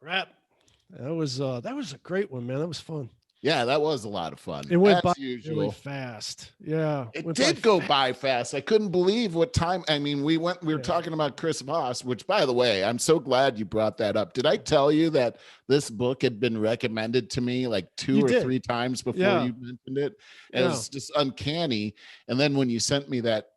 Rap. That was a great one, man. That was fun. Yeah, that was a lot of It fun went by as really usual. fast. Yeah, It went by did go fast. by fast. I couldn't believe what time. I mean, we were Yeah, talking about Chris Voss, which, by the way, I'm so glad you brought that up. Did I tell you that this book had been recommended to me like two you or did. three times before Yeah, you mentioned it? And it yeah. was just uncanny. And then when you sent me that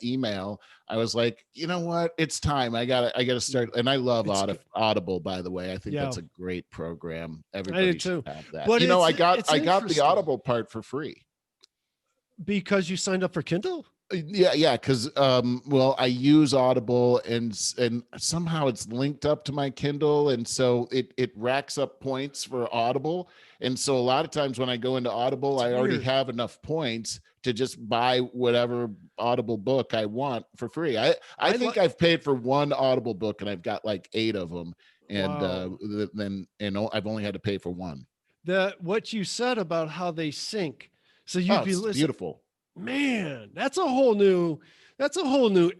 email, I was like, you know what? It's time. I gotta start. Mm. And I love It's good. Audible, by the way. I think Yeah, that's a great program. I did Everybody should too. have that. But I got it's I got the interesting Audible part for free. because you signed up for Kindle. Yeah, because well, I use Audible, and somehow it's linked up to my Kindle, and so it racks up points for Audible. And so a lot of times when I go into Audible, It's I already weird. have enough points to just buy whatever Audible book I want for free. I I think like. I've paid for one Audible book, and I've got like 8 of them, and Wow. then I've only had to pay for one. That what you said about how they sync. So Oh, you'd be it's listening. beautiful. Man, that's a whole new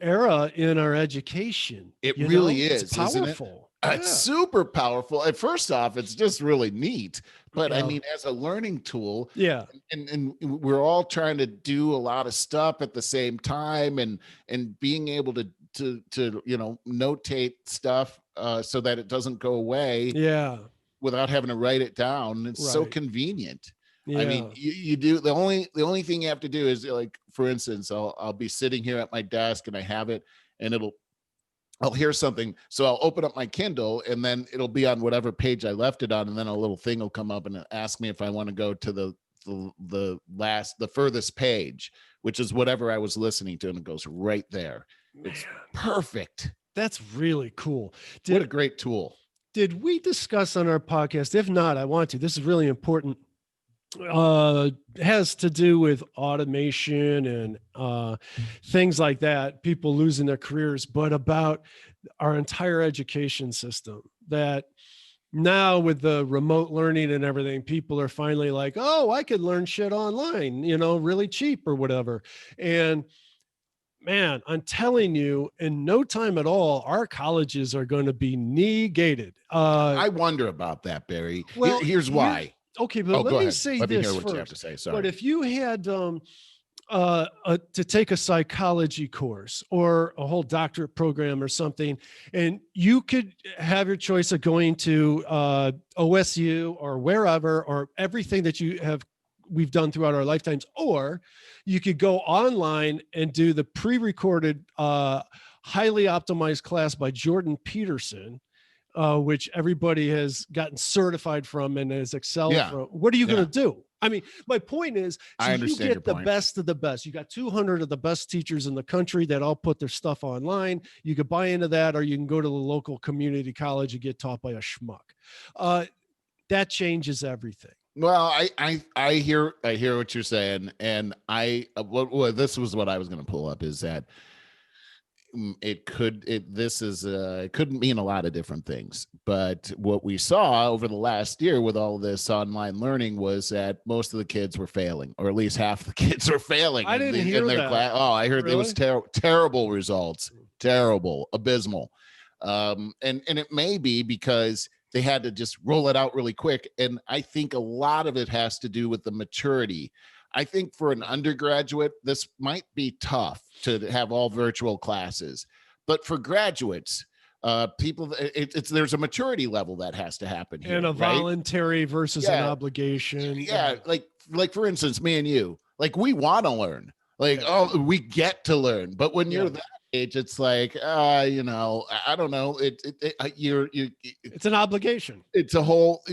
era in our education. It You really know, it's is, isn't it? powerful. It's Yeah. super powerful. And first off, it's just really neat. But I Yeah. mean, as a learning tool, Yeah. and we're all trying to do a lot of stuff at the same time, and being able to notate stuff so that it doesn't go away Yeah. without having to write it down. It's so Right. convenient. I mean, Yeah. you do the only thing you have to do is, like, for instance, I'll be sitting here at my desk and I have it, and I'll hear something. So I'll open up my Kindle, and then it'll be on whatever page I left it on. And then a little thing will come up and ask me if I want to go to the furthest page, which is whatever I was listening to. And it goes right there. It's Man, perfect. that's really cool. What a Did great tool. did we discuss on our podcast? If not, I want to. This is really important. Has to do with automation and things like that, people losing their careers, but about our entire education system. That now with the remote learning and everything, people are finally like, oh, I could learn shit online, really cheap or whatever. And man, I'm telling you, in no time at all, our colleges are going to be negated. I wonder about that, Barry. Well, Here's here's why. okay, but Oh, let go me ahead. say Let me this hear what you have to first. say. But Sorry. if you had to take a psychology course or a whole doctorate program or something, and you could have your choice of going to OSU or wherever, or everything that we've done throughout our lifetimes, or you could go online and do the pre-recorded, highly optimized class by Jordan Peterson, which everybody has gotten certified from and has excelled Yeah. from. What are you going Yeah. to do? I mean, my point is, so I you understand your get the point. best of the best. You got 200 of the best teachers in the country that all put their stuff online. You could buy into that, or you can go to the local community college and get taught by a schmuck. Uh, that changes everything. Well, I hear what you're saying, and this was what I was going to pull up, is that it couldn't mean a lot of different things. But what we saw over the last year with all this online learning was that most of the kids were failing, or at least half the kids are failing I didn't hear in their that. class. Oh, I heard it was Really? terrible results, terrible, abysmal. And it may be because they had to just roll it out really quick. And I think a lot of it has to do with the maturity. I think for an undergraduate, this might be tough to have all virtual classes, but for graduates, people, there's a maturity level that has to happen And here, a right? voluntary versus an Yeah, obligation. yeah. Like for instance, me and you, like, we want to learn, like, Yeah. oh, we get to learn, but when Yeah. you're that age, it's like, I don't know, you It's an obligation. it's a whole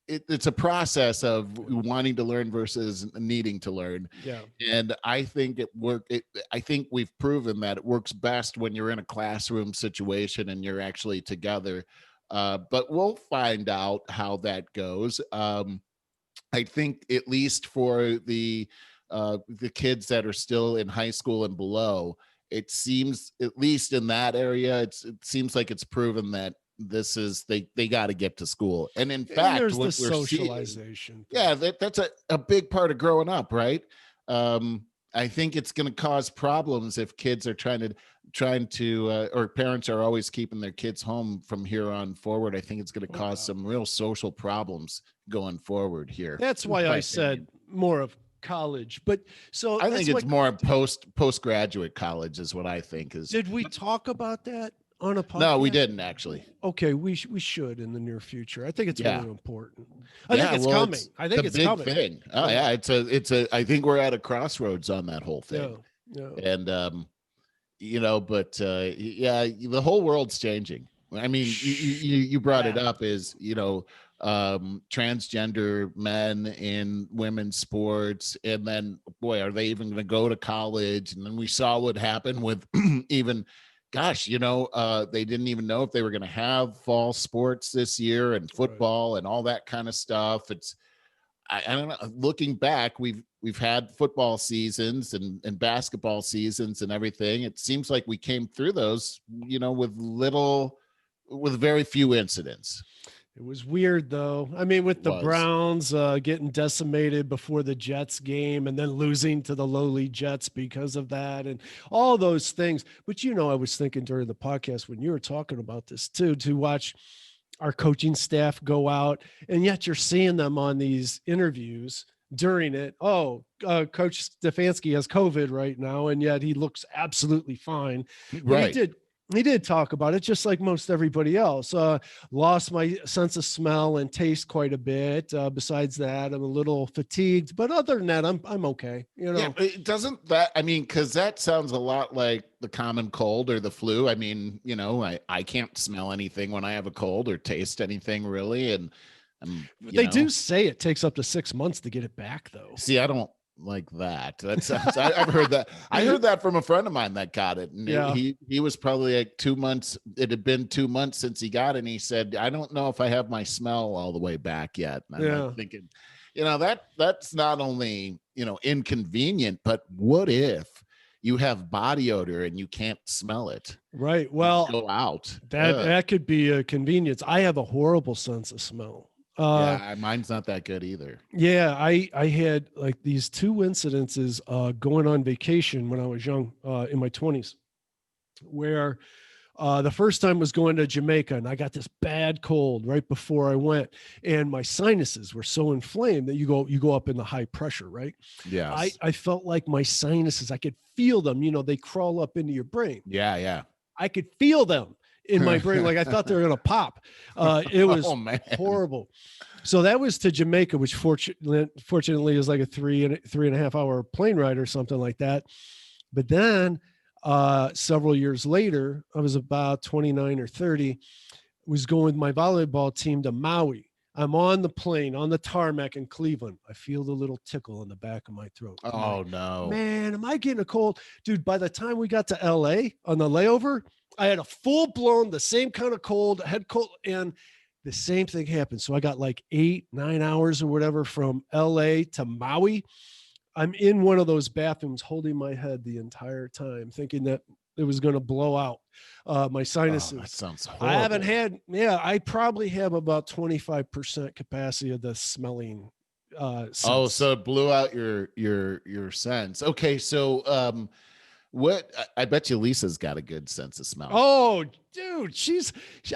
it's a process of wanting to learn versus needing to learn. Yeah. And I think I think we've proven that it works best when you're in a classroom situation and you're actually together. But we'll find out how that goes. I think, at least for the kids that are still in high school and below, it seems, at least in that area, it seems like it's proven that they got to get to school. And in And fact, there's the what we're seeing, socialization thing. yeah, that's a big part of growing up, right? I think it's going to cause problems if kids are trying to or parents are always keeping their kids home from here on forward. I think it's going to cause Wow. some real social problems going forward here. That's why My I opinion. said more of college. But so I think that's it's what more postgraduate college is what I think is. did we talk about that on a No, we podcast? didn't actually. Okay, we should in the near future. I think it's Yeah. really important. I think Yeah, it's well, coming. I think the it's big coming. thing. Oh yeah, it's a. I think we're at a crossroads on that whole Yeah. thing, Yeah. and but yeah, the whole world's changing. I mean, you brought it Yeah. up is transgender men in women's sports, and then boy, are they even going to go to college? And then we saw what happened with even. Gosh, they didn't even know if they were going to have fall sports this year and Right. football and all that kind of stuff. I don't know. Looking back, we've had football seasons and basketball seasons and everything. It seems like we came through those, with very few incidents. It was weird though. I mean, with the Was. Browns getting decimated before the Jets game and then losing to the lowly Jets because of that and all those things. But I was thinking during the podcast when you were talking about this too, to watch our coaching staff go out, and yet you're seeing them on these interviews during it. Oh, Coach Stefanski has COVID right now, and yet he looks absolutely fine. But Right. he did talk about it just like most everybody else. Lost my sense of smell and taste quite a bit. Besides that, I'm a little fatigued, but other than that, I'm okay. Yeah, it doesn't that, I mean, because that sounds a lot like the common cold or the flu. I mean, I can't smell anything when I have a cold or taste anything really. And They do say it takes up to 6 months to get it back though. See, I don't like that. That sounds. I've heard that. I heard that from a friend of mine that got it, and Yeah. he was probably like 2 months. It had been 2 months since he got it, and he said, "I don't know if I have my smell all the way back yet." And I'm like thinking, that's not only inconvenient, but what if you have body odor and you can't smell it? Right. Well, Go out. that could be a convenience. I have a horrible sense of smell. Yeah, mine's not that good either. Yeah, I had like these two incidences going on vacation when I was young, in my 20s, where the first time was going to Jamaica, and I got this bad cold right before I went, and my sinuses were so inflamed that you go up in the high pressure, right? Yeah. I felt like my sinuses, I could feel them, they crawl up into your brain. Yeah. I could feel them in my brain. Like I thought they were going to pop. It was horrible. So that was to Jamaica, which fortunately is like a three and a half hour plane ride or something like that. But then several years later, I was about 29 or 30, was going with my volleyball team to Maui. I'm on the plane, on the tarmac in Cleveland. I feel the little tickle in the back of my throat. Oh no, man, am I getting a cold? Dude, by the time we got to LA on the layover, I had a full blown, the same kind of cold, head cold, and the same thing happened. So I got like 8-9 hours or whatever from LA to Maui. I'm in one of those bathrooms holding my head the entire time, thinking that it was going to blow out my sinuses. Oh, that sounds horrible. I haven't had, I probably have about 25% capacity of the smelling. So it blew out your sense. Okay, so what? I bet you Lisa's got a good sense of smell. Oh, dude,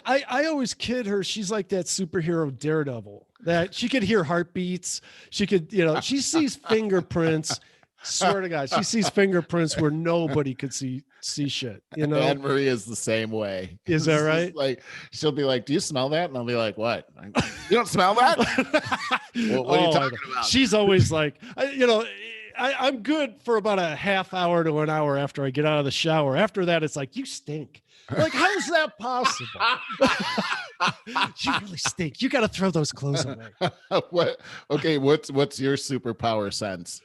I always kid her. She's like that superhero Daredevil, that she could hear heartbeats. She could, she sees fingerprints. Swear to God, she sees fingerprints where nobody could see shit. Anne Marie is the same way. Is that right? Like she'll be like, "Do you smell that?" And I'll be like, "What? You don't smell that?" What are you talking about? She's always like, I'm good for about a half hour to an hour after I get out of the shower. After that, it's like, you stink. Like, how's that possible? You really stink. You got to throw those clothes away. What? Okay, what's your superpower sense?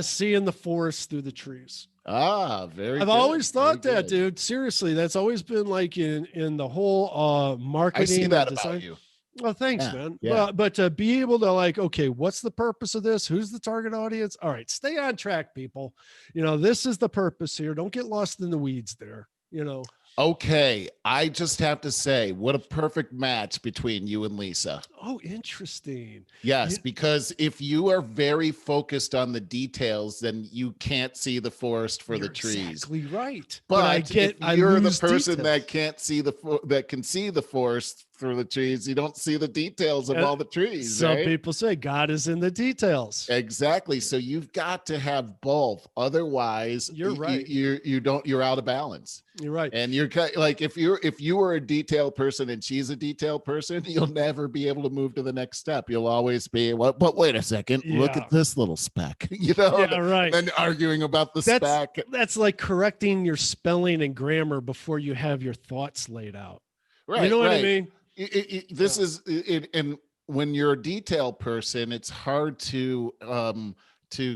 Seeing the forest through the trees. Very. I've always thought that, dude. Seriously, that's always been like in the whole marketing. I see that design. about you. Well, thanks, man. Yeah. But to be able to okay, what's the purpose of this? Who's the target audience? All right, stay on track, people. This is the purpose here. Don't get lost in the weeds there. Okay, I just have to say, what a perfect match between you and Lisa. Oh, interesting. Yes, You, because if you are very focused on the details, then you can't see the forest for the you're trees. exactly right. But But if I you're the lose person that details. can't see that can see the forest through the trees, you don't see the details of Uh, all the trees, some right? people say God is in the details. Exactly. So you've got to have both. Otherwise, You're right. you don't you're out of balance. You're right. And you're like if you were a detail person and she's a detail person, you'll never be able to move to the next step. You'll always be what? But wait a second, look Yeah. at this little speck, you know, Yeah, and right. then arguing about the That's speck. that's like correcting your spelling and grammar before you have your thoughts laid out. You Right, know what I right. mean? This Yeah. is it, and when you're a detail person, it's hard to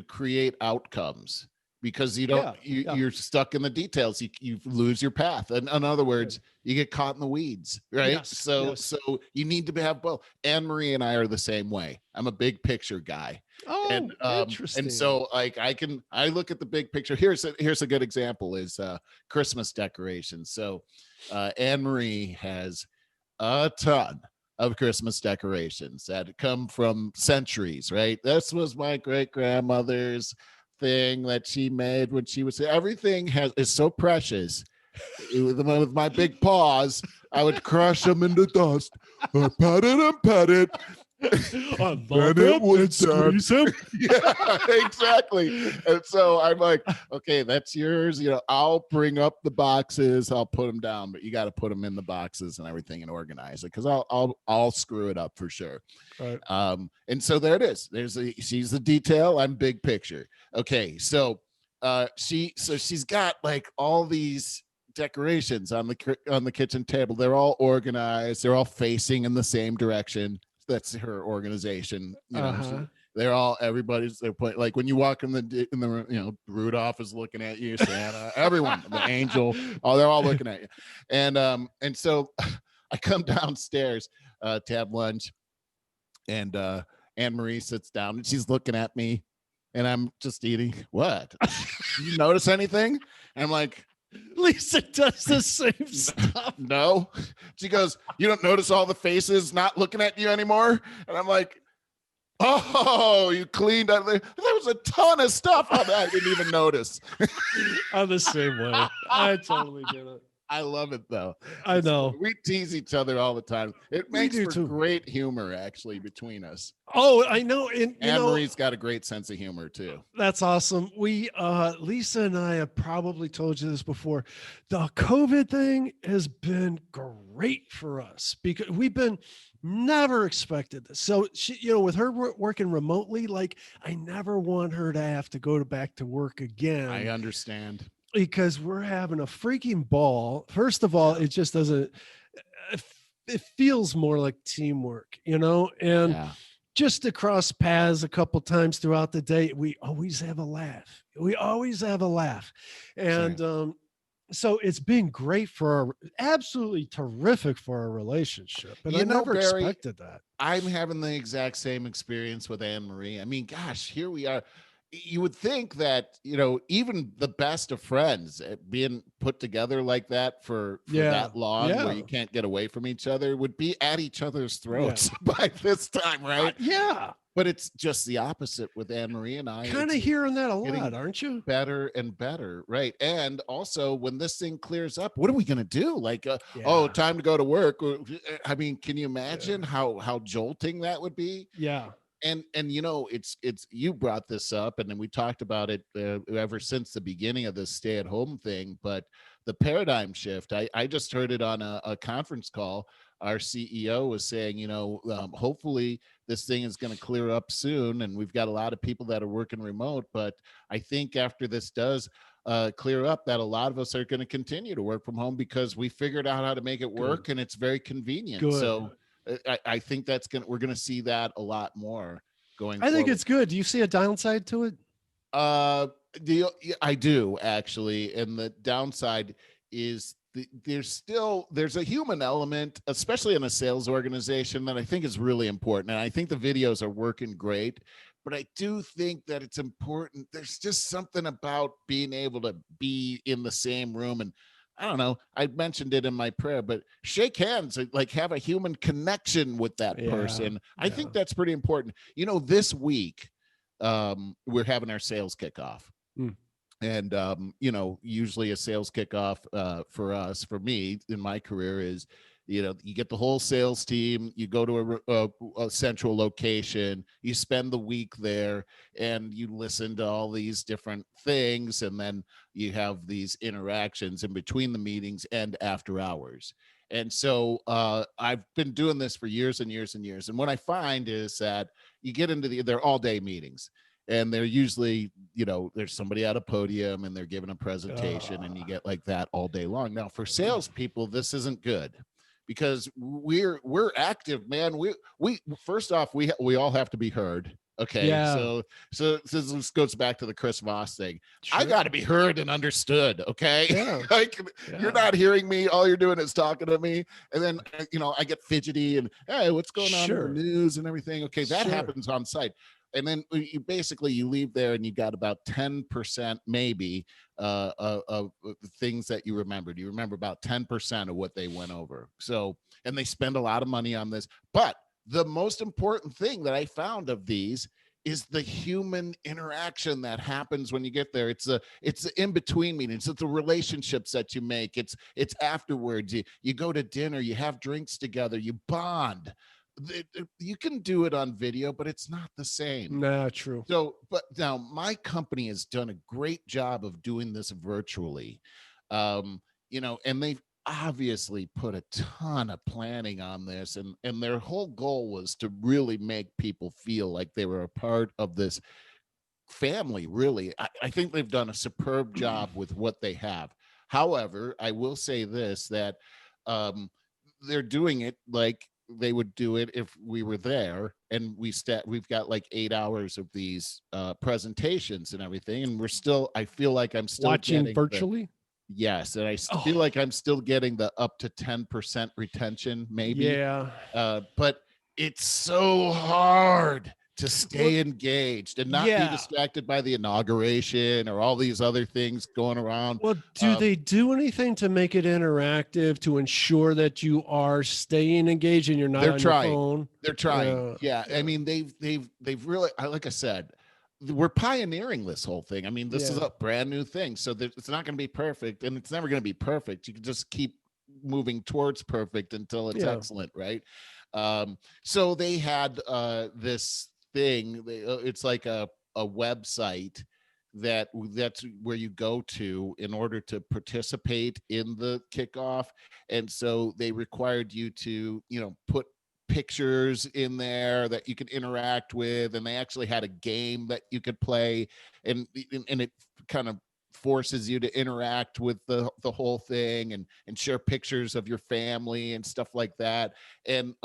create outcomes because you don't Yeah. Yeah. you're stuck in the details. You lose your path, and in other Good. words, you get caught in the weeds, right? Yes. So Yes. you need to have both. Anne Marie and I are the same way. I'm a big picture guy. Oh, And interesting. so like I look at the big picture. Here's a good example is Christmas decorations. So Anne Marie has a ton of Christmas decorations that come from centuries, right? This was my great grandmother's thing that she made when she was everything is so precious. With my big paws, I would crush them into dust. I pat it and pat it. I Then love it him was and done. squeeze him. Yeah, exactly. And so I'm like, okay, that's yours. You know, I'll bring up the boxes, I'll put them down, but you got to put them in the boxes and everything and organize it because I'll screw it up for sure. Right. And so there it is. She's the detail. I'm big picture. Okay, so she's got like all these decorations on the kitchen table. They're all organized. They're all facing in the same direction. That's her organization. You know, Uh-huh. everybody's their point. Like when you walk in the Rudolph is looking at you, Santa, everyone, the angel, oh, they're all looking at you. And so I come downstairs to have lunch, and Anne Marie sits down and she's looking at me, and I'm just eating. What? Did you notice anything? And I'm like, Lisa does the same stuff. no. She goes, you don't notice all the faces not looking at you anymore? And I'm like, oh, you cleaned out there. There was a ton of stuff on that I didn't even notice. I'm the same way. I totally get it. I love it though. I know. We tease each other all the time. It We makes do for too. great humor actually between us. Oh, I know. And Anne Marie's got a great sense of humor too. that's awesome. We Lisa and I have probably told you this before. The COVID thing has been great for us because we've been never expected this. So she, with her working remotely, like I never want her to have to go back to work I again understand. because we're having a freaking ball. First of all, Yeah. it just doesn't it feels more like teamwork, and Yeah. just to cross paths a couple times throughout the day, we always have a laugh. We always have a laugh. Sure. And so it's been great absolutely terrific for our relationship. And I never Barry, expected that. I'm having the exact same experience with Anne Marie. I mean, gosh, here we are. You would think that, even the best of friends being put together like that for Yeah. that long where Yeah. you can't get away from each other would be at each other's Yeah. throats by this time, right? Yeah. But it's just the opposite with Anne Marie and I. Kind of It's hearing that a getting lot, aren't you? better and better, right? And also when this thing clears up, what are we going to do? Like oh, Yeah. time to go to work. I mean, can you imagine how jolting that would be? Yeah. And it's you brought this up, and then we talked about it ever since the beginning of this stay-at-home thing. But the paradigm shift, I just heard it on a conference call. Our CEO was saying, hopefully this thing is going to clear up soon, and we've got a lot of people that are working remote. But I think after this does clear up, that a lot of us are going to continue to work from home because we figured out how to make it work, and it's very convenient. Good. So I think we're gonna see that a lot more going I think forward. it's good. Do you see a downside to it? I do actually, and the downside is there's a human element, especially in a sales organization, that I think is really important. And I think the videos are working great, but I do think that it's important. There's just something about being able to be in the same room and I don't know, I mentioned it in my prayer, but shake hands, like have a human connection with that Yeah. person. I Yeah. think that's pretty important. This week, we're having our sales kickoff. Mm. And usually a sales kickoff for me in my career is, you get the whole sales team, you go to a central location, you spend the week there, and you listen to all these different things, and then you have these interactions in between the meetings and after hours. And so I've been doing this for years and years and years, and what I find is that you get into they're all day meetings, and they're usually, there's somebody at a podium and they're giving a presentation, and you Ah, get like that all day long. Now for salespeople, this isn't good because we're active, man. We first off, we all have to be heard. Okay, yeah. so this goes back to the Chris Voss thing. I Sure. got to be heard and understood. Okay, Yeah. like you're Yeah. not hearing me. All you're doing is talking to me, and then I get fidgety and, hey, what's going on in the Sure. news and everything. Okay, that Sure. happens on site, and then you leave there and you got about 10% maybe of things that you remembered. You remember about 10% of what they went over. So, and they spend a lot of money on this. But the most important thing that I found of these is the human interaction that happens when you get there. It's the in between meetings. It's the relationships that you make. It's afterwards. You go to dinner, you have drinks together, you bond. You can do it on video, but it's not the same. Nah, true. So, but now my company has done a great job of doing this virtually. And they've obviously put a ton of planning on this, and their whole goal was to really make people feel like they were a part of this family. Really, I think they've done a superb job with what they have. However, I will say this, that um, they're doing it like they would do it if we were there, and we've got like 8 hours of these presentations and everything, and I feel like I'm still Watching getting the virtually? yes, and feel Oh, like I'm still getting the up to 10% retention maybe. yeah. But it's so hard to Well, stay engaged and not be yeah. distracted by the inauguration or all these other things going around. Well, do um, they do anything to make it interactive to ensure that you are staying engaged and you're not They're on your trying. phone? They're trying. Yeah. Yeah. I Yeah. mean, they've really, like I said, we're pioneering this whole thing. I mean, this is Yeah. a brand new thing, so it's not going to be perfect, and it's never going to be perfect. You can just keep moving towards perfect until it's Yeah. excellent, right? So they had this thing. It's like a website that's where you go to in order to participate in the kickoff, and so they required you to put pictures in there that you could interact with, and they actually had a game that you could play, and it kind of forces you to interact with the whole thing, and share pictures of your family and stuff like that. And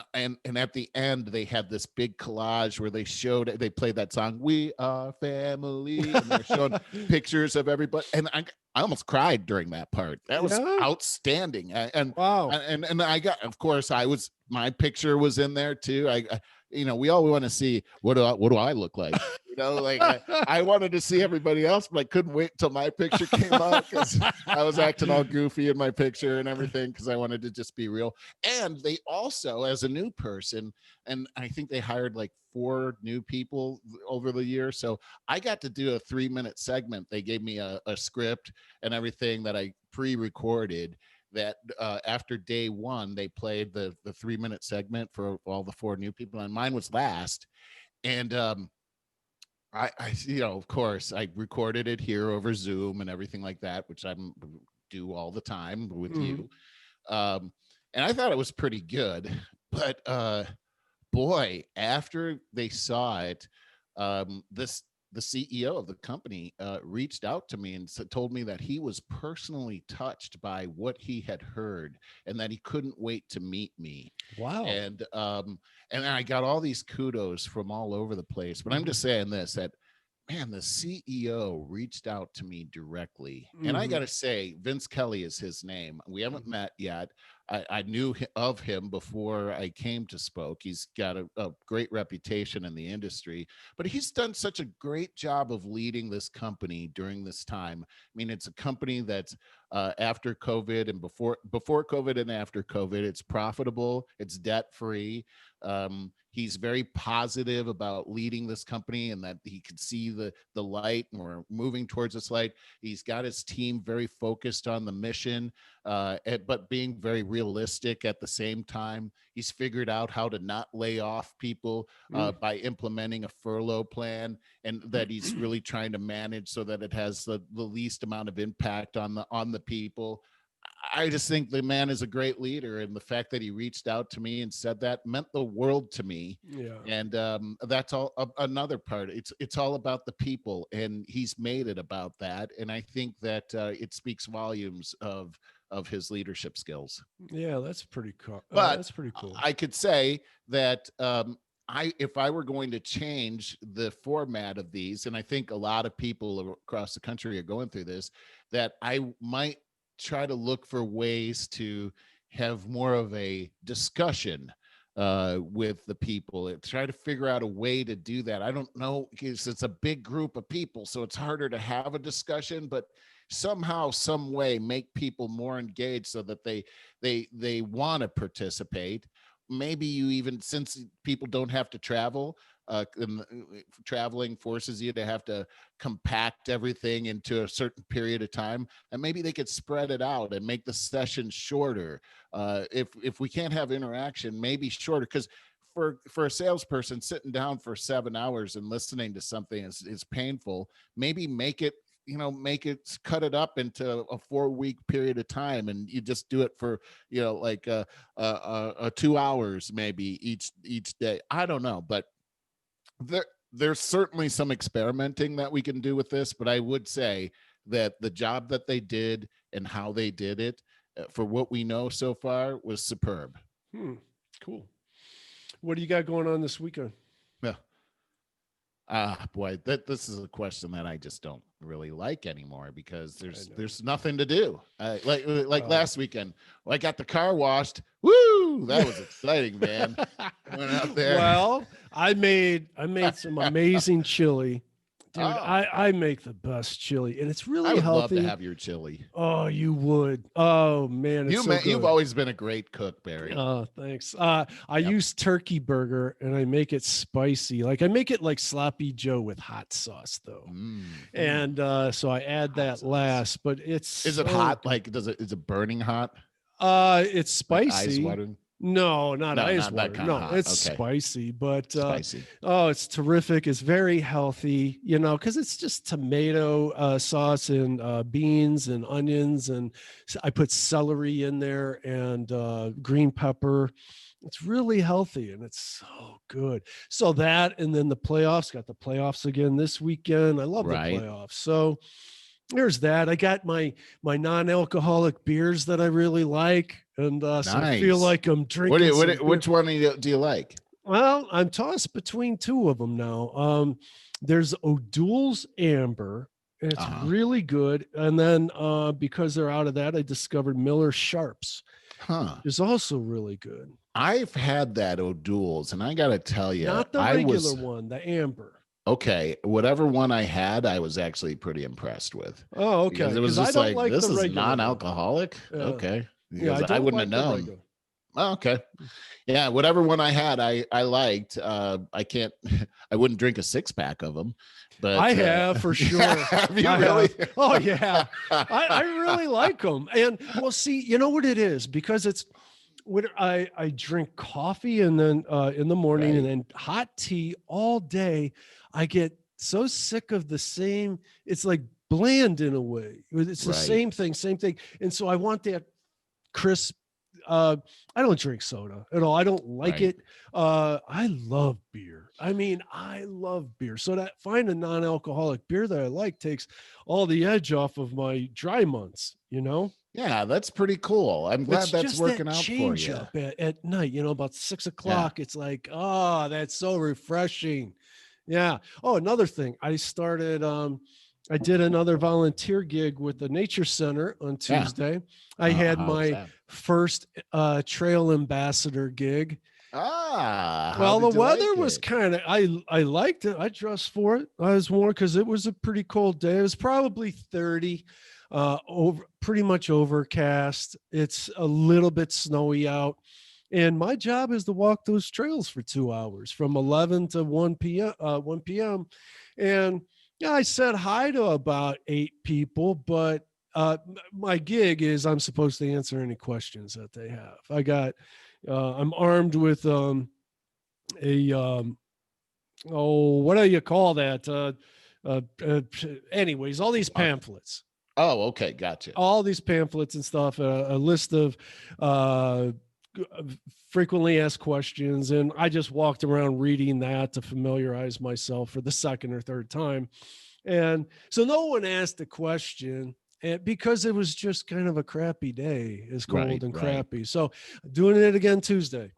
at the end they had this big collage where they played that song, "We Are Family," and they're showing pictures of everybody, and I almost cried during that part. That was Yeah. outstanding. Wow. And I got, of course, my picture was in there too. We all want to see, what do I look like? Like I wanted to see everybody else, but I couldn't wait till my picture came up because I was acting all goofy in my picture and everything because I wanted to just be real. And they also, as a new person, and I think they hired like 4 new people over the year. So I got to do a 3-minute segment. They gave me a script and everything that I pre-recorded, that after day 1 they played the 3-minute segment for all the 4 new people, and mine was last. And I of course I recorded it here over Zoom and everything like that, which I'm do all the time with Mhm. you. um and I thought it was pretty good, but boy, after they saw it, this the CEO of the company reached out to me and told me that he was personally touched by what he had heard, and that he couldn't wait to meet me. Wow. And I got all these kudos from all over the place. But I'm Mhm. just saying this, that man, the CEO reached out to me directly. And I got Mhm. to say, Vince Kelly is his name. We haven't Mhm. met yet. I knew of him before I came to Spoke. He's got a great reputation in the industry, but he's done such a great job of leading this company during this time. I mean, it's a company that's after COVID and before COVID and after COVID. It's profitable. It's debt free. He's very positive about leading this company and that he could see the light, and we're moving towards this light. He's got his team very focused on the mission, but being very realistic at the same time. He's figured out how to not lay off people by implementing a furlough plan, and that he's really trying to manage so that it has the least amount of impact on the people. I just think the man is a great leader, and the fact that he reached out to me and said that meant the world to me. Yeah. And that's all another part. It's all about the people, and he's made it about that. And I think that it speaks volumes of his leadership skills. Yeah, that's pretty cool. But That's pretty cool. I could say that if I were going to change the format of these, and I think a lot of people across the country are going through this, that I might try to look for ways to have more of a discussion with the people, and try to figure out a way to do that. I don't know, because it's a big group of people, so it's harder to have a discussion, but somehow, some way, make people more engaged so that they want to participate. Maybe you even, since people don't have to travel, and traveling forces you to have to compact everything into a certain period of time, and maybe they could spread it out and make the session shorter. If we can't have interaction, maybe shorter, because for a salesperson, sitting down for 7 hours and listening to something is painful. Maybe make it cut it up into a 4-week period of time, and you just do it for like 2 hours maybe each day. I don't know, but there's certainly some experimenting that we can do with this. But I would say that the job that they did and how they did it, for what we know so far, was superb. Cool. What do you got going on this weekend? Boy, this is a question that I just don't really like anymore, because there's nothing to do. Like last weekend, I got the car washed. Woo! That was exciting, man. Went out there. Well, I made some amazing chili. Dude, Oh. I make the best chili, and it's really I would healthy. love to have your chili. Oh, you would. Oh man, it's You've always been a great cook, Barry. Oh, thanks. I use turkey burger, and I make it spicy. Like I make it like sloppy Joe with hot sauce, though. And so I add that last. But is it hot? Like is it burning hot? It's spicy. Like ice watering? No, not ice not water. that No, hot. it's Okay. spicy, but Spicy. oh, it's terrific. It's very healthy, because it's just tomato sauce and beans and onions, and I put celery in there and green pepper. It's really healthy, and it's so good. So that, and then the playoffs, got the playoffs again this weekend. I love Right. the playoffs. So there's that. I got my non-alcoholic beers that I really like, and so I feel Nice. like I'm drinking. Which one do you like? Well, I'm tossed between two of them now. There's O'Doul's Amber, and it's really good. And then because they're out of that, I discovered Miller Sharps. Is also really good. I've had that O'Doul's, and I got to tell you, Not the regular one, the Amber. Okay, whatever one I had, I was actually pretty impressed with. Oh, okay. Because it was 'Cause I just don't like, this the is regular one. non-alcoholic. Yeah. Okay, Yeah, because I don't wouldn't like have the known. regular. Oh, okay, yeah, whatever one I had, I liked. I can't, I wouldn't drink a 6-pack of them, but I have for sure. Have you I really? have. Oh yeah, I really like them. And well, see, you know what it is, because it's when I drink coffee and then in the morning, and then hot tea all day. I get so sick of the same. It's like bland in a way. It's the same thing. And so I want that crisp. I don't drink soda at all. I don't like it. I love beer. I mean, I love beer. So to find a non-alcoholic beer that I like takes all the edge off of my dry months, Yeah, that's pretty cool. I'm glad It's that's just working that out for change you. up at night, about 6 o'clock. It's like, oh, that's so refreshing. Yeah. Oh, another thing. I started, I did another volunteer gig with the Nature Center on Tuesday. I had How was my that? first trail ambassador gig. How Well, the did you weather like was it? kind of, I liked it. I dressed for it. I was warm because it was a pretty cold day. It was probably 30. pretty much overcast. It's a little bit snowy out. And my job is to walk those trails for 2 hours from 11 to 1 p.m. And yeah, I said hi to about 8 people, but my gig is I'm supposed to answer any questions that they have. I'm armed with a oh, what do you call that? Uh, uh, Anyways, all these pamphlets, Oh, okay, gotcha. all these pamphlets and stuff, a list of uh, frequently asked questions. And I just walked around reading that to familiarize myself for the second or third time. And so no one asked a question. And because it was just kind of a crappy day, it's cold Right, and right. crappy. So doing it again Tuesday.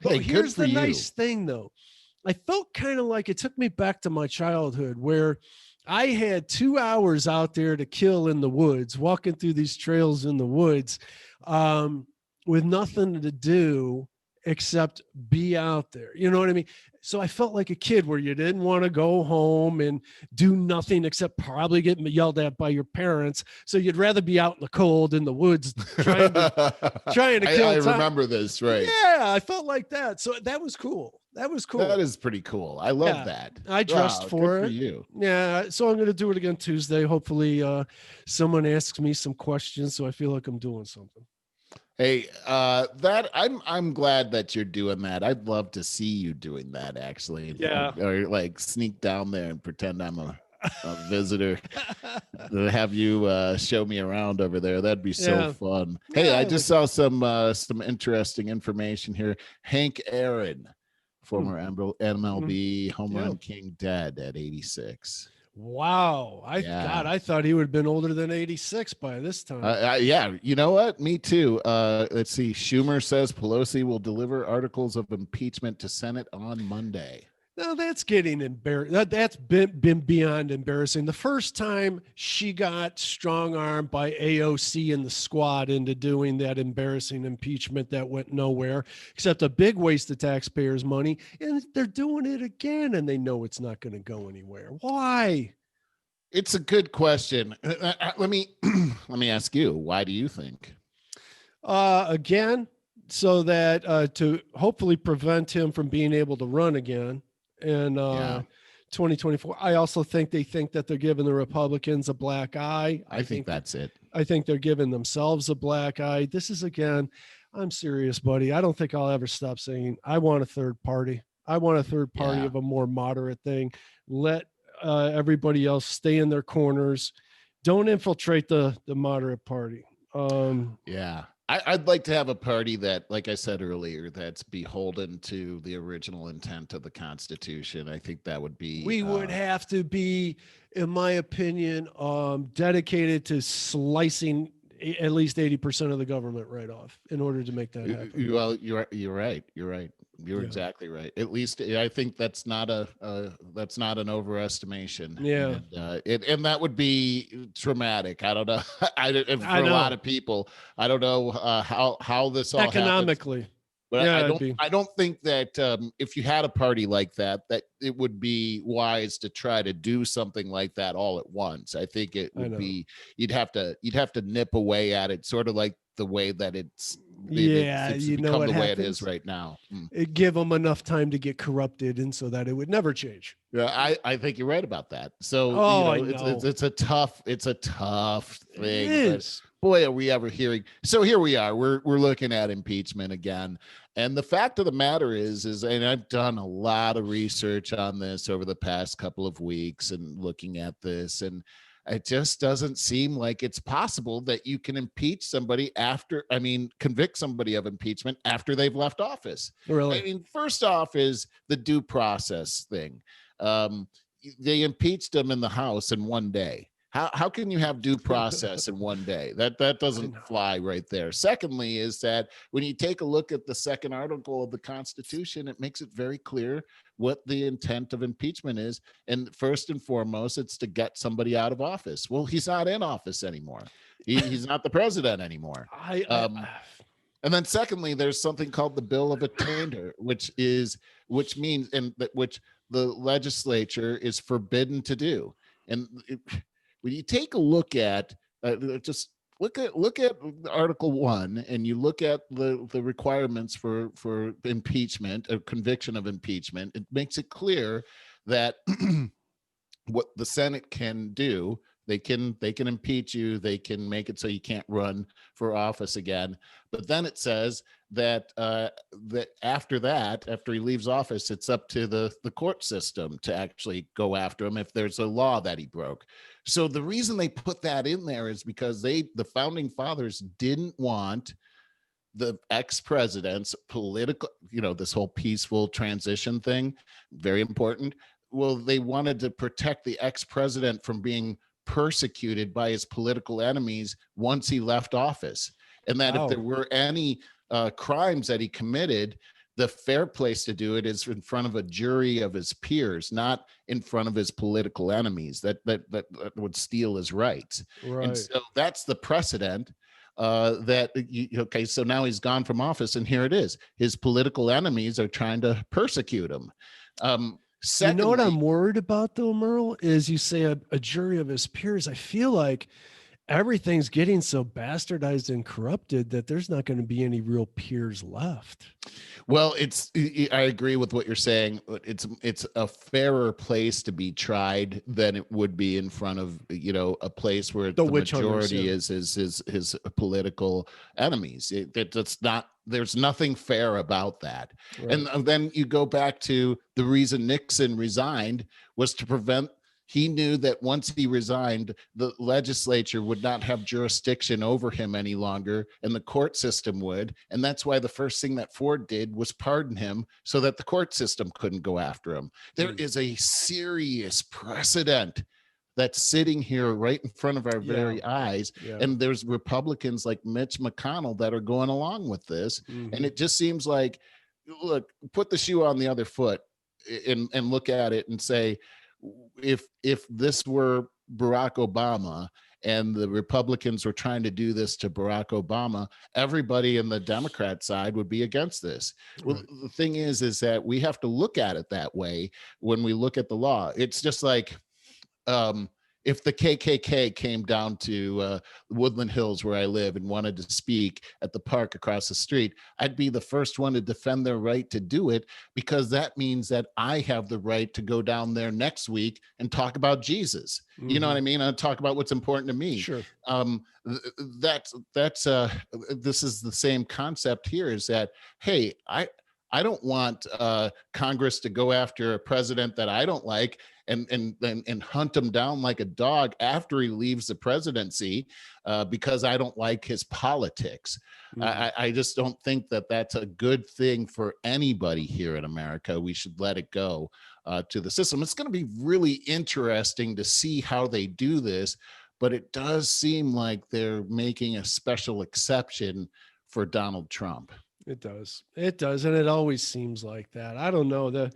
But Hey, good here's for the you. nice thing though. I felt kind of like it took me back to my childhood where I had 2 hours out there to kill in the woods, walking through these trails in the woods, um, with nothing to do except be out there. You know what I mean? So I felt like a kid where you didn't want to go home and do nothing except probably get yelled at by your parents. So you'd rather be out in the cold in the woods trying to kill I time. remember this, right? Yeah, I felt like that. So that was cool. That was cool. That is pretty cool. I love Yeah, that. I dressed Wow, for good it. you. Yeah, so I'm going to do it again Tuesday. Hopefully, someone asks me some questions, so I feel like I'm doing something. Hey, that I'm glad that you're doing that. I'd love to see you doing that actually. Yeah. Or like sneak down there and pretend I'm a visitor to have you show me around over there. That'd be so Yeah. fun. Hey, Yeah, I just saw some interesting information here. Hank Aaron, former MLB home Yeah. run king, dead at 86. Wow. Yeah. God, I thought he would have been older than 86 by this time. Yeah, you know what? Me too. Let's see. Schumer says Pelosi will deliver articles of impeachment to Senate on Monday. No, that's getting embarrassed. That's been beyond embarrassing. The first time she got strong armed by AOC and the squad into doing that embarrassing impeachment that went nowhere, except a big waste of taxpayers' money. And they're doing it again, and they know it's not going to go anywhere. Why? It's a good question. Let me let me ask you. Why do you think? Again, so that to hopefully prevent him from being able to run again in 2024. I also think they think that they're giving the Republicans a black eye. I think that's it. I think they're giving themselves a black eye. This is again, I'm serious, buddy. I don't think I'll ever stop saying I want a third party. I want a third party of a more moderate thing. Let everybody else stay in their corners. Don't infiltrate the moderate party. Yeah. I'd like to have a party that, like I said earlier, that's beholden to the original intent of the Constitution. I think that would be. We would have to be, in my opinion, dedicated to slicing at least 80% of the government right off in order to make that happen. Well, you're right. You're right. You're exactly right. At least I think that's not an overestimation. Yeah. And that would be traumatic. I don't know. For a lot of people, I don't know how this all economically happens. But I don't think that if you had a party like that it would be wise to try to do something like that all at once. I think it would be you'd have to nip away at it, sort of like the way that it's become the way it is right now. It give them enough time to get corrupted, and so that it would never change. Yeah, I think you're right about that. So it's a tough thing. It is. Boy, are we ever hearing. So here we are. We're looking at impeachment again. And the fact of the matter is, and I've done a lot of research on this over the past couple of weeks and looking at this, and it just doesn't seem like it's possible that you can impeach somebody convict somebody of impeachment after they've left office. Really? I mean, first off is the due process thing. They impeached them in the House in one day. How can you have due process in one day? That doesn't fly right there. Secondly, is that when you take a look at the second article of the Constitution, it makes it very clear what the intent of impeachment is. And first and foremost, it's to get somebody out of office. Well, he's not in office anymore. He's not the president anymore. And then secondly, there's something called the Bill of Attainder, which means which the legislature is forbidden to do. And when you take a look at Just look at Article 1, and you look at the requirements for impeachment, a conviction of impeachment. It makes it clear that what the Senate can do, they can impeach you, they can make it so you can't run for office again. But then it says that that after he leaves office, it's up to the court system to actually go after him if there's a law that he broke. So the reason they put that in there is because the founding fathers didn't want the ex-president's political, this whole peaceful transition thing, very important. Well, they wanted to protect the ex-president from being persecuted by his political enemies once he left office. And that if there were any crimes that he committed, the fair place to do it is in front of a jury of his peers, not in front of his political enemies that would steal his rights. Right. And so that's the precedent. Okay, so now he's gone from office, and here it is. His political enemies are trying to persecute him. Secondly, you know what I'm worried about, though, Merle, is you say a jury of his peers. I feel like everything's getting so bastardized and corrupted that there's not going to be any real peers left. Well, I agree with what you're saying. It's a fairer place to be tried than it would be in front of, a place where the majority is his political enemies. There's nothing fair about that. Right. And then you go back to the reason Nixon resigned was to prevent. He knew that once he resigned, the legislature would not have jurisdiction over him any longer, and the court system would. And that's why the first thing that Ford did was pardon him so that the court system couldn't go after him. There is a serious precedent that's sitting here right in front of our very eyes. Yeah. And there's Republicans like Mitch McConnell that are going along with this. Mm-hmm. And it just seems like, look, put the shoe on the other foot and look at it and say, if this were Barack Obama and the Republicans were trying to do this to Barack Obama, everybody in the Democrat side would be against this. Right. Well, the thing is that we have to look at it that way when we look at the law. It's just like, if the KKK came down to Woodland Hills, where I live, and wanted to speak at the park across the street, I'd be the first one to defend their right to do it, because that means that I have the right to go down there next week and talk about Jesus. Mm-hmm. You know what I mean? And talk about what's important to me. Sure. This is the same concept here, is that, hey, I don't want Congress to go after a president that I don't like and hunt him down like a dog after he leaves the presidency because I don't like his politics. Mm-hmm. I just don't think that that's a good thing for anybody here in America. We should let it go to the system. It's going to be really interesting to see how they do this, but it does seem like they're making a special exception for Donald Trump. It does. And it always seems like that. I don't know.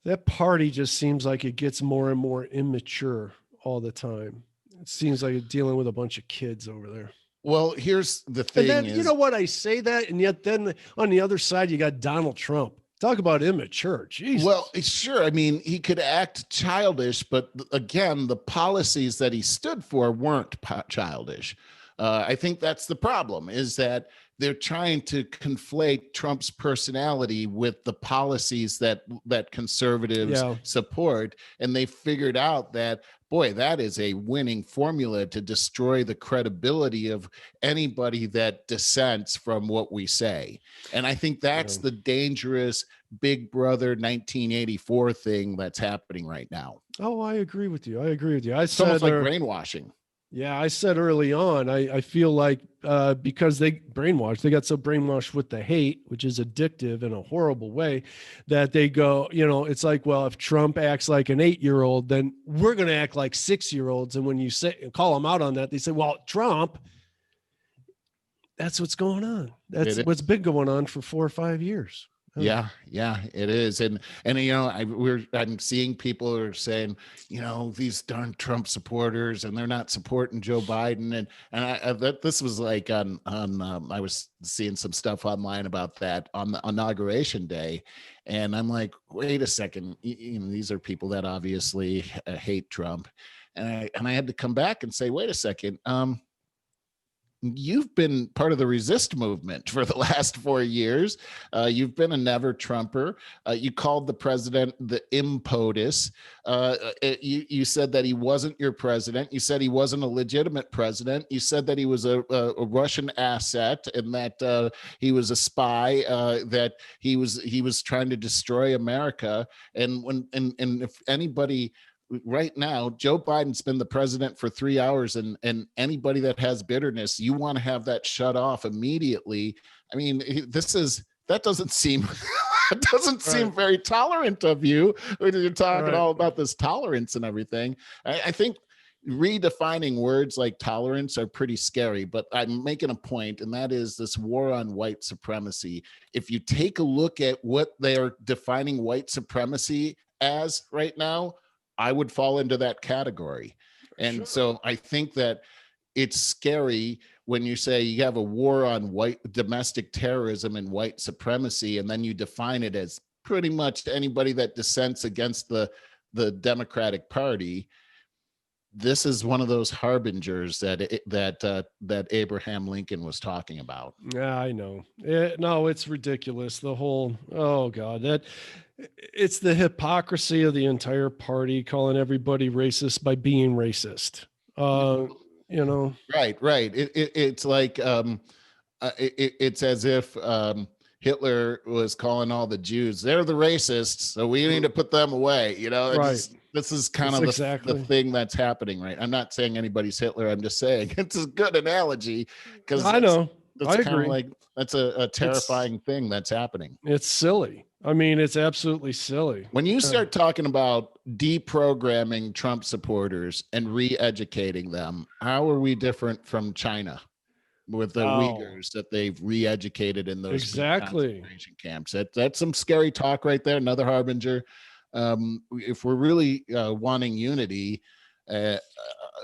That party just seems like it gets more and more immature all the time. It seems like it's dealing with a bunch of kids over there. Well, here's the thing. And then, you know what? I say that, and yet then on the other side, you got Donald Trump. Talk about immature. Jesus. Well, sure. I mean, he could act childish, but again, the policies that he stood for weren't childish. I think that's the problem, is that they're trying to conflate Trump's personality with the policies that conservatives support. And they figured out that, boy, that is a winning formula to destroy the credibility of anybody that dissents from what we say. And I think that's the dangerous Big Brother 1984 thing that's happening right now. Oh, I agree with you. It's almost like brainwashing. Yeah, I said early on, I feel like because they got so brainwashed with the hate, which is addictive in a horrible way, that they go, it's like, well, if Trump acts like an 8-year-old, then we're going to act like 6-year-olds. And when you call them out on that, they say, well, Trump, that's what's going on. That's what's been going on for 4 or 5 years. Yeah, it is. And I'm seeing people are saying, these darn Trump supporters, and they're not supporting Joe Biden. And this was like on I was seeing some stuff online about that on the inauguration day. And I'm like, wait a second, these are people that obviously hate Trump. And I had to come back and say, wait a second, you've been part of the resist movement for the last 4 years. You've been a never Trumper. You called the president the impotus. You said that he wasn't your president. You said he wasn't a legitimate president. You said that he was a Russian asset and that he was a spy, that he was trying to destroy America. And if anybody right now, Joe Biden's been the president for 3 hours, and anybody that has bitterness, you want to have that shut off immediately. I mean, that doesn't seem it doesn't seem very tolerant of you when you're talking all about this tolerance and everything. I think redefining words like tolerance are pretty scary, but I'm making a point, and that is this war on white supremacy. If you take a look at what they're defining white supremacy as right now, I would fall into that category. And so I think that it's scary when you say you have a war on white domestic terrorism and white supremacy, and then you define it as pretty much anybody that dissents against the Democratic Party. This is one of those harbingers that Abraham Lincoln was talking about. Yeah, I know. No, it's ridiculous. The whole, oh God, it's the hypocrisy of the entire party calling everybody racist by being racist. Right. It's like it's as if Hitler was calling all the Jews, they're the racists, so we need to put them away. This is kind of the thing that's happening, right? I'm not saying anybody's Hitler. I'm just saying it's a good analogy because I know. I agree. Like that's a terrifying thing that's happening. It's silly. I mean, it's absolutely silly. When you start talking about deprogramming Trump supporters and re-educating them, how are we different from China with the Uyghurs that they've re-educated in those concentration camps? That's some scary talk right there. Another harbinger. If we're really wanting unity,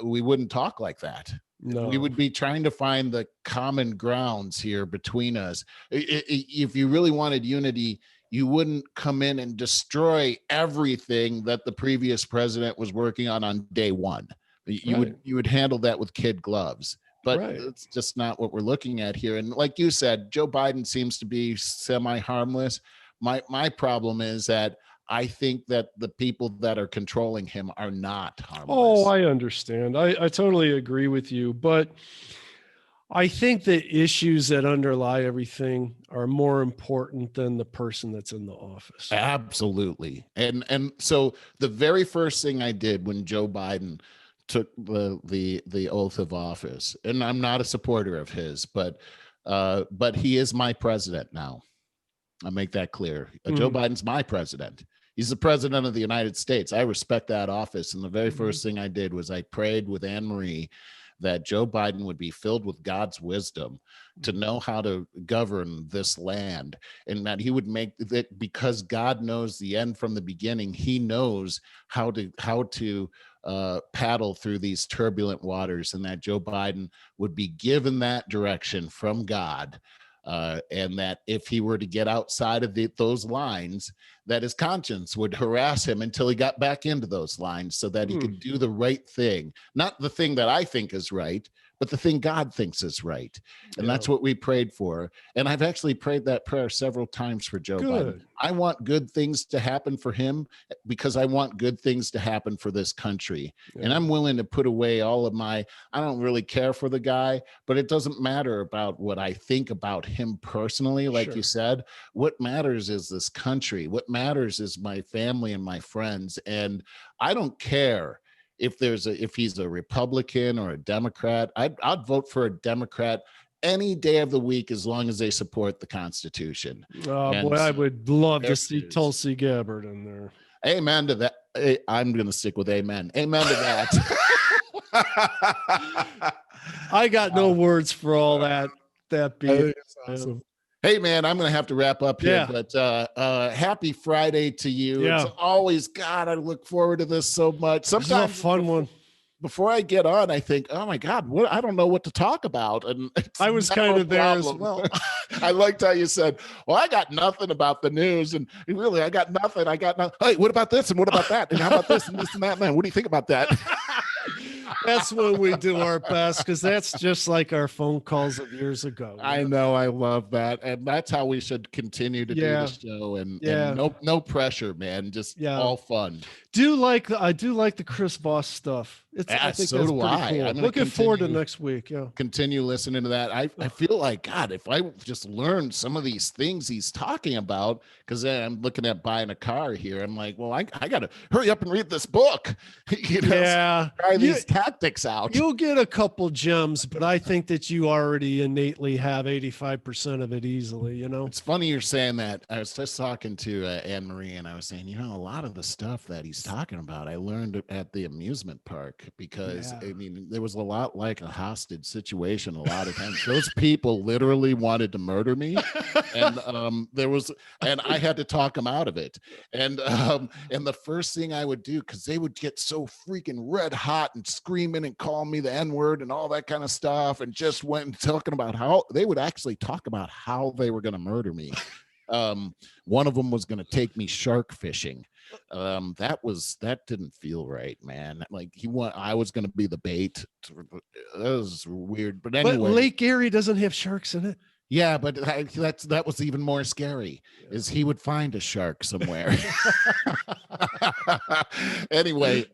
we wouldn't talk like that. No. We would be trying to find the common grounds here between us. If you really wanted unity, you wouldn't come in and destroy everything that the previous president was working on day one. You would handle that with kid gloves. But it's just not what we're looking at here. And like you said, Joe Biden seems to be semi-harmless. My problem is that I think that the people that are controlling him are not harmless. Oh, I understand. I totally agree with you. But I think the issues that underlie everything are more important than the person that's in the office. Absolutely. And so the very first thing I did when Joe Biden took the oath of office, and I'm not a supporter of his, but he is my president now. I'll make that clear. Joe Biden's my president. He's the president of the United States. I respect that office. And the very first thing I did was I prayed with Anne Marie that Joe Biden would be filled with God's wisdom to know how to govern this land, and that he would make that, because God knows the end from the beginning. He knows how to paddle through these turbulent waters, and that Joe Biden would be given that direction from God. And that if he were to get outside of those lines, that his conscience would harass him until he got back into those lines, so that he could do the right thing, not the thing that I think is right, but the thing God thinks is right. And that's what we prayed for. And I've actually prayed that prayer several times for Joe Biden. I want good things to happen for him because I want good things to happen for this country. And I'm willing to put away all of I don't really care for the guy, but it doesn't matter about what I think about him personally. Like you said, what matters is this country. What matters is my family and my friends. And I don't care if he's a Republican or a Democrat. I'd vote for a Democrat any day of the week as long as they support the Constitution. Oh, boy, I would love to see Tulsi Gabbard in there. Amen to that. I'm going to stick with amen. Amen to that. I got no words for all that beat. Awesome. Hey, man, I'm going to have to wrap up here, but happy Friday to you. Yeah. It's always, God, I look forward to this so much. Sometimes it's a fun one. Before I get on, I think, oh my God, I don't know what to talk about. And I was kind of there as well. I liked how you said, well, I got nothing about the news. And really, I got nothing. Hey, what about this? And what about that? And how about this and this and that, man? What do you think about that? That's when we do our best, because that's just like our phone calls of years ago. I know, I love that, and that's how we should continue to do the Yeah, show, and yeah, no pressure, man, just yeah. all fun. I do like the Chris Voss stuff. I Yeah, think so that's do pretty I. cool. I'm gonna Looking forward to continue next week. Yeah. continue listening to that. I feel like, God, if I just learned some of these things he's talking about, because I'm looking at buying a car here. I'm like, well, I got to hurry up and read this book. You know, Yeah. try You, these tactics out. you'll get a couple gems, but I think that you already innately have 85% of it easily, you know? It's funny you're saying that. I was just talking to Anne Marie, and I was saying, a lot of the stuff that he's talking about, I learned at the amusement park, because Yeah. I mean, there was a lot like a hostage situation. A lot of times, those people literally wanted to murder me, and and I had to talk them out of it. And the first thing I would do, because they would get so freaking red hot and screaming and call me the N-word and all that kind of stuff, and just went talking about how they would actually talk about how they were going to murder me. One of them was going to take me shark fishing. That didn't feel right, man. Like I was going to be the bait. That was weird. But But anyway, Lake Erie doesn't have sharks in it. yeah, but that was even more scary, is he would find a shark somewhere. Anyway,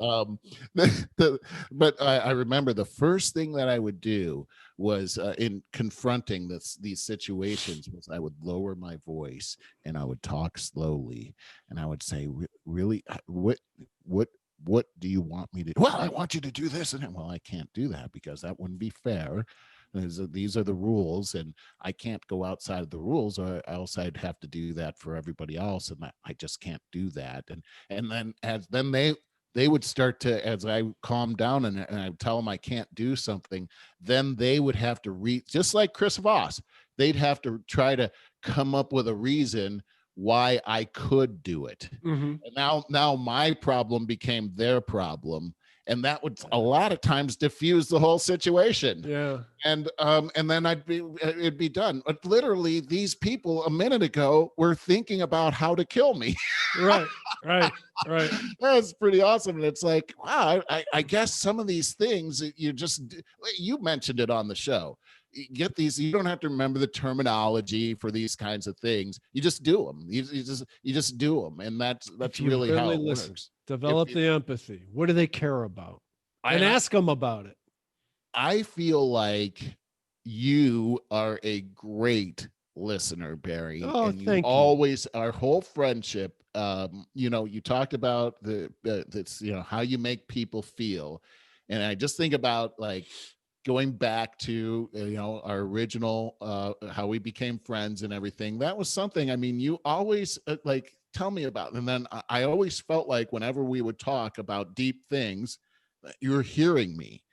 but I remember the first thing that I would do was, in confronting these situations, was I would lower my voice and I would talk slowly, and I would say, Really, what do you want me to? Well, I want you to do this." And well, I can't do that, because that wouldn't be fair. These are the rules, and I can't go outside of the rules, or else I'd have to do that for everybody else, and I just can't do that. And then they would start to, as I calm down and I tell them I can't do something, then they would have to just like Chris Voss, they'd have to try to come up with a reason why I could do it. Mhm. And now my problem became their problem, and that would a lot of times diffuse the whole situation. Yeah. And then it'd be done. But literally, these people a minute ago were thinking about how to kill me. Right. Right. Right. That's pretty awesome. And it's like, wow, I guess some of these things that you mentioned it on the show. You get these, you don't have to remember the terminology for these kinds of things. You just do them. You just do them. And that's If you really how really it listen, works. develop If the empathy. What do they care about? And I ask them about it. I feel like you are a great listener, Barry, Oh, and you thank you. always, our whole friendship, you talked about that's, how you make people feel. And I just think about, like, going back to, our original, how we became friends and everything. That was something, I mean, you always, like, tell me about. And then I always felt like whenever we would talk about deep things, you're hearing me.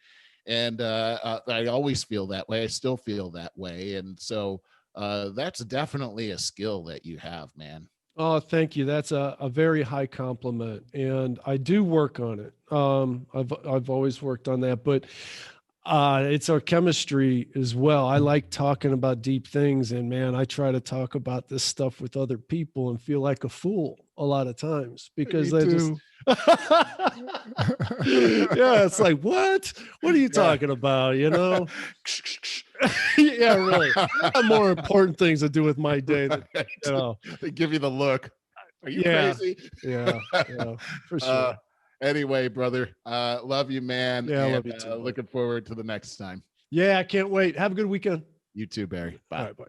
And I always feel that way. I still feel that way. And so that's definitely a skill that you have, man. Oh, thank you. That's a very high compliment, and I do work on it. I've always worked on that, but it's our chemistry as well. I like talking about deep things, and man, I try to talk about this stuff with other people and feel like a fool a lot of times, because Me they just too. yeah, it's like, what are you talking about, yeah, really. I have more important things to do with my day than, Right. They give you the look. Are you yeah, crazy? yeah, for sure. Anyway, brother, love you, man. Yeah, I And love you too, bud. looking forward to the next time. Yeah, I can't wait. Have a good weekend. You too, Barry. Bye. All right, bye.